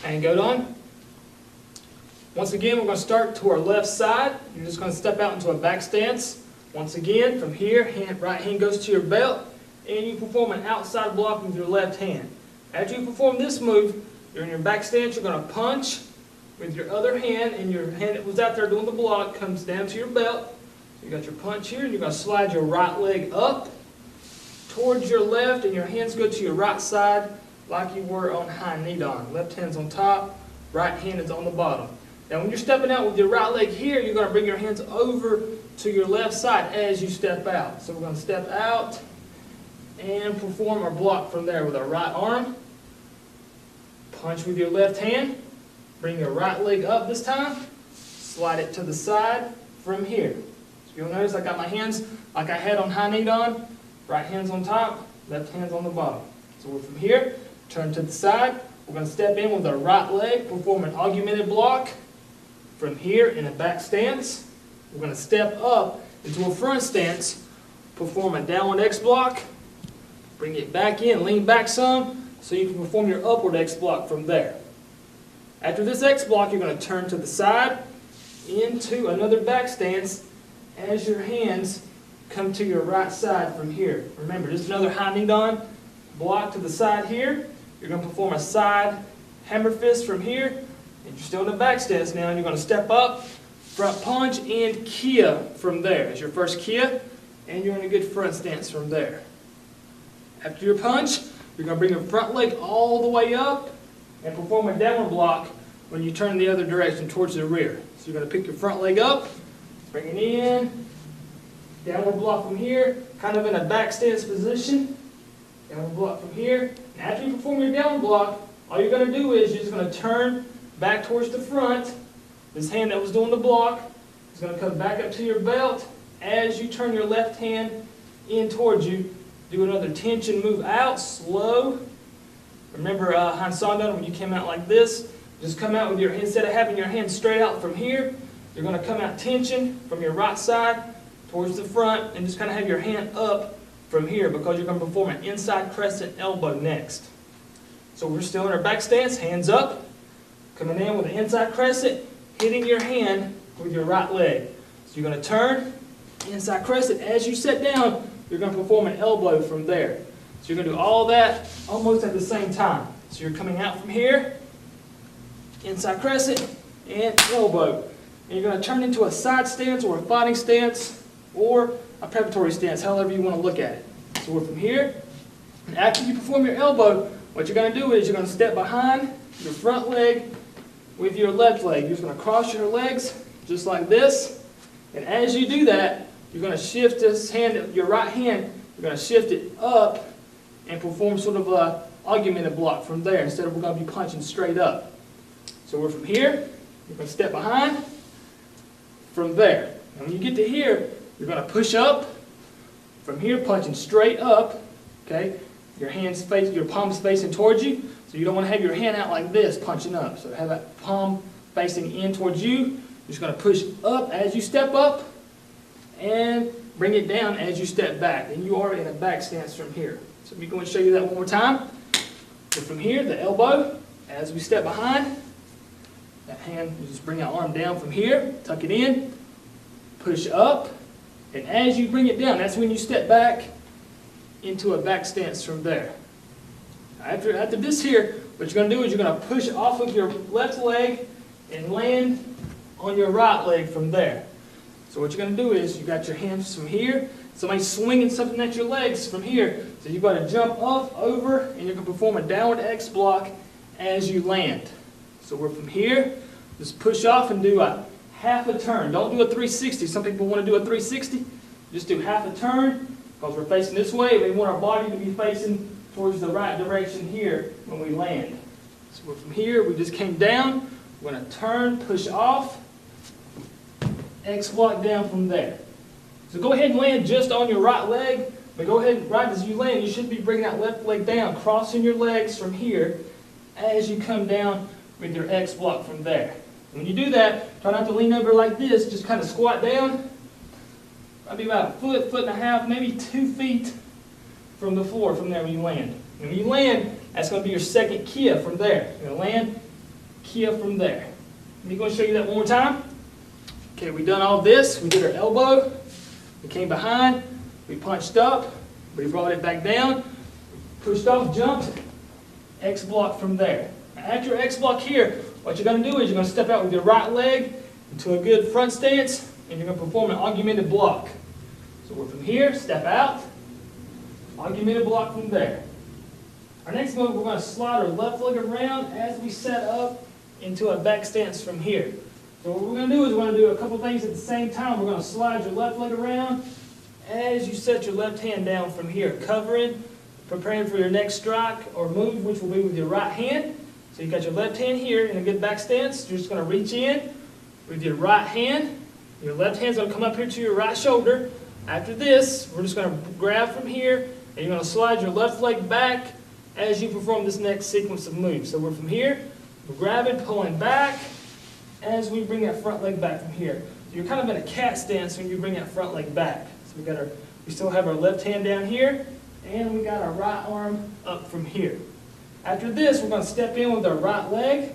and Godan. Once again, we're going to start to our left side. You're just going to step out into a back stance. Once again, from here, right hand goes to your belt, and you perform an outside block with your left hand. After you perform this move, you're in your back stance, you're going to punch with your other hand, and your hand that was out there doing the block comes down to your belt. You got your punch here, and you're going to slide your right leg up towards your left, and your hands go to your right side like you were on Heian. Left hand's on top, right hand is on the bottom. Now when you're stepping out with your right leg here, you're going to bring your hands over to your left side as you step out. So we're going to step out and perform our block from there with our right arm. Punch with your left hand. Bring your right leg up this time. Slide it to the side from here. So you'll notice I got my hands like I had on Heian. Right hand's on top, left hand's on the bottom. So we're from here, turn to the side. We're going to step in with our right leg, perform an augmented block. From here in a back stance, we're going to step up into a front stance, perform a downward X block, bring it back in, lean back some, so you can perform your upward X block from there. After this X block, you're going to turn to the side into another back stance as your hands come to your right side from here. Remember, just another Heian block to the side here. You're going to perform a side hammer fist from here. And you're still in the back stance now, and you're going to step up, front punch, and kia from there. It's your first kia, and you're in a good front stance from there. After your punch, you're going to bring your front leg all the way up and perform a downward block when you turn the other direction towards the rear. So you're going to pick your front leg up, bring it in, downward block from here, kind of in a back stance position. Downward block from here. And after you perform your downward block, all you're going to do is you're just going to turn back towards the front. This hand that was doing the block is going to come back up to your belt. As you turn your left hand in towards you, do another tension move out, slow. Remember Heian when you came out like this, just come out with your, instead of having your hand straight out from here, you're going to come out tension from your right side towards the front and just kind of have your hand up from here because you're going to perform an inside crescent elbow next. So we're still in our back stance, hands up, coming in with an inside crescent, hitting your hand with your right leg. So you're going to turn, inside crescent. As you sit down, you're going to perform an elbow from there. So you're going to do all that almost at the same time. So you're coming out from here, inside crescent, and elbow. And you're going to turn into a side stance or a fighting stance or a preparatory stance, however you want to look at it. So we're from here. And after you perform your elbow, what you're going to do is you're going to step behind your front leg with your left leg. You're just going to cross your legs just like this. And as you do that, you're going to shift this hand, your right hand, you're going to shift it up and perform sort of an augmented block from there instead of we're going to be punching straight up. So we're from here, you're going to step behind from there. And when you get to here, you're going to push up from here, punching straight up. Okay, your hands face, your palms facing towards you. So you don't want to have your hand out like this, punching up. So have that palm facing in towards you. You're just going to push up as you step up and bring it down as you step back. And you are in a back stance from here. So let me go and show you that one more time. So from here, the elbow, as we step behind, that hand, you just bring that arm down from here, tuck it in, push up, and as you bring it down, that's when you step back into a back stance from there. After this here, what you're going to do is you're going to push off of your left leg and land on your right leg from there. So what you're going to do is you got your hands from here. Somebody's swinging something at your legs from here. So you've got to jump up, over, and you're going to perform a downward X block as you land. So we're from here. Just push off and do a half a turn. Don't do a 360. Some people want to do a 360. Just do half a turn because we're facing this way. We want our body to be facing towards the right direction here when we land. So we're from here. We just came down. We're going to turn, push off, X block down from there. So go ahead and land just on your right leg. But go ahead, right as you land, you should be bringing that left leg down, crossing your legs from here as you come down with your X block from there. When you do that, try not to lean over like this. Just kind of squat down. Probably about a foot, foot and a half, maybe 2 feet from the floor from there when you land. And when you land, that's going to be your second kia from there. You're going to land, Kia from there. I'm going to show you that one more time. Okay, we done all this. We did our elbow. We came behind. We punched up. We brought it back down. Pushed off, jumped. X block from there. Now, after your X block here, what you're going to do is you're going to step out with your right leg into a good front stance, and you're going to perform an augmented block. So we're from here, step out, augmented block from there. Our next move, we're going to slide our left leg around as we set up into a back stance from here. So what we're going to do is we're going to do a couple things at the same time. We're going to slide your left leg around as you set your left hand down from here, covering, preparing for your next strike or move, which will be with your right hand. So you've got your left hand here in a good back stance. You're just going to reach in with your right hand. Your left hand's going to come up here to your right shoulder. After this, we're just going to grab from here, and you're going to slide your left leg back as you perform this next sequence of moves. So we're from here, we're grabbing, pulling back as we bring that front leg back from here. So you're kind of in a cat stance when you bring that front leg back. So we still have our left hand down here, and we got our right arm up from here. After this, we're going to step in with our right leg,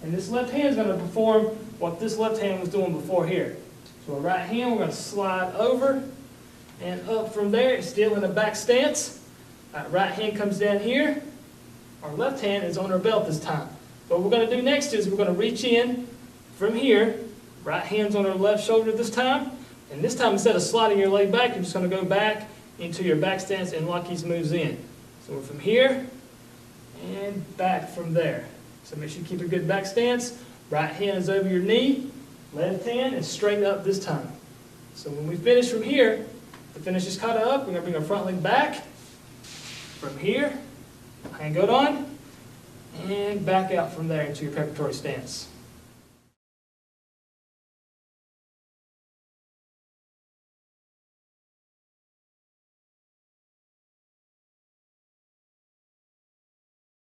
and this left hand is going to perform what this left hand was doing before here. So our right hand, we're going to slide over and up from there, still in a back stance. Our right hand comes down here. Our left hand is on our belt this time. What we're going to do next is we're going to reach in from here. Right hand's on our left shoulder this time. And this time, instead of sliding your leg back, you're just going to go back into your back stance and lock these moves in. So we're from here and back from there. So make sure you keep a good back stance. Right hand is over your knee. Left hand is straight up this time. So when we finish from here, to finish this kata up, we're going to bring our front leg back. From here, hand Godan, and back out from there into your preparatory stance.